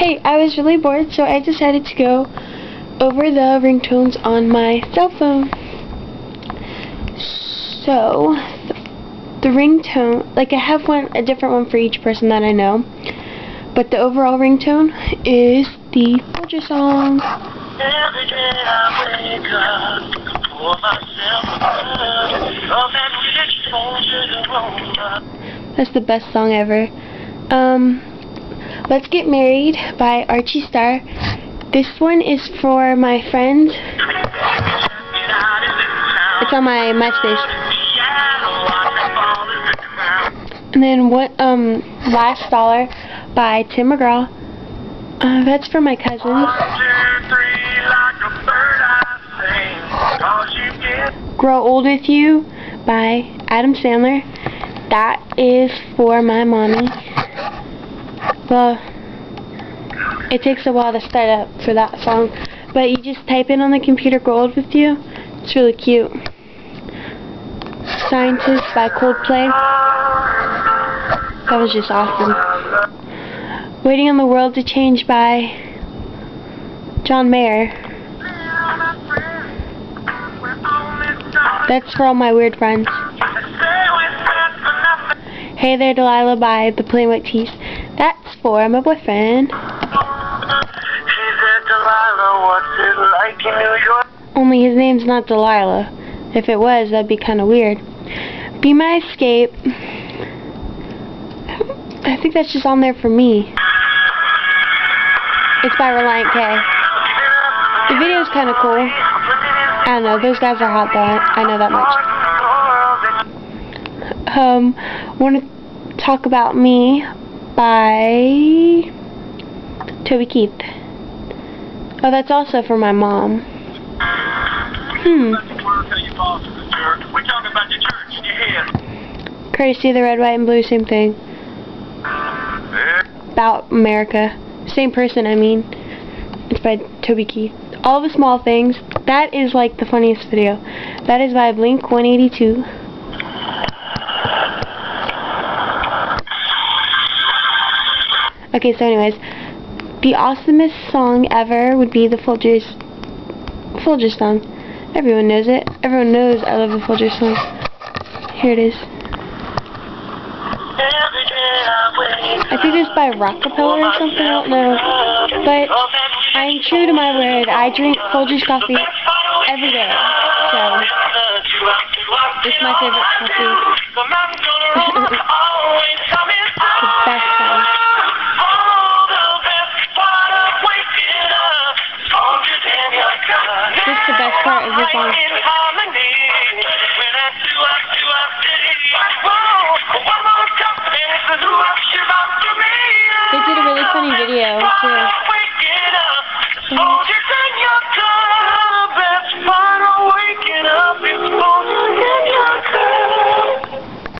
Hey, I was really bored, so I decided to go over the ringtones on my cell phone. So, the ringtone, like I have a different one for each person that I know, but the overall ringtone is the Folgers song. Every day I wake up for myself. That's the best song ever. Let's Get Married by Archie. This one is for my friends. It's on my MySpace. And then Last Dollar by mcgraw. That's for my cousins. Grow Old With You by Sandler. That is for my mommy. Well, it takes a while to start up for that song, but you just type in on the computer "Grow Old With You." It's really cute. Scientist by Coldplay. That was just awesome. Waiting on the World to Change by John Mayer. That's for all my weird friends. Hey There Delilah by the Plain White T's. That's for my boyfriend. Only his name's not Delilah. If it was, that'd be kind of weird. Be My Escape. I think that's just on there for me. It's by Relient K. The video's kind of cool. I don't know, those guys are hot though. I know that much. Want to Talk About Me by Toby Keith. Oh, that's also for my mom. Crazy, the Red, White, and Blue, same thing. About America. Same person, I mean. It's by Toby Keith. All the Small Things. That is like the funniest video. That is by Blink 182. Okay, so anyways, the awesomest song ever would be the Folgers song. Everyone knows it. Everyone knows I love the Folgers song. Here it is. I think it's by Rockapella or something, I don't know. But I'm true to my word. I drink Folgers coffee every day. So, it's my favorite coffee. The best song. This is the best part of the song. They did a really funny video too.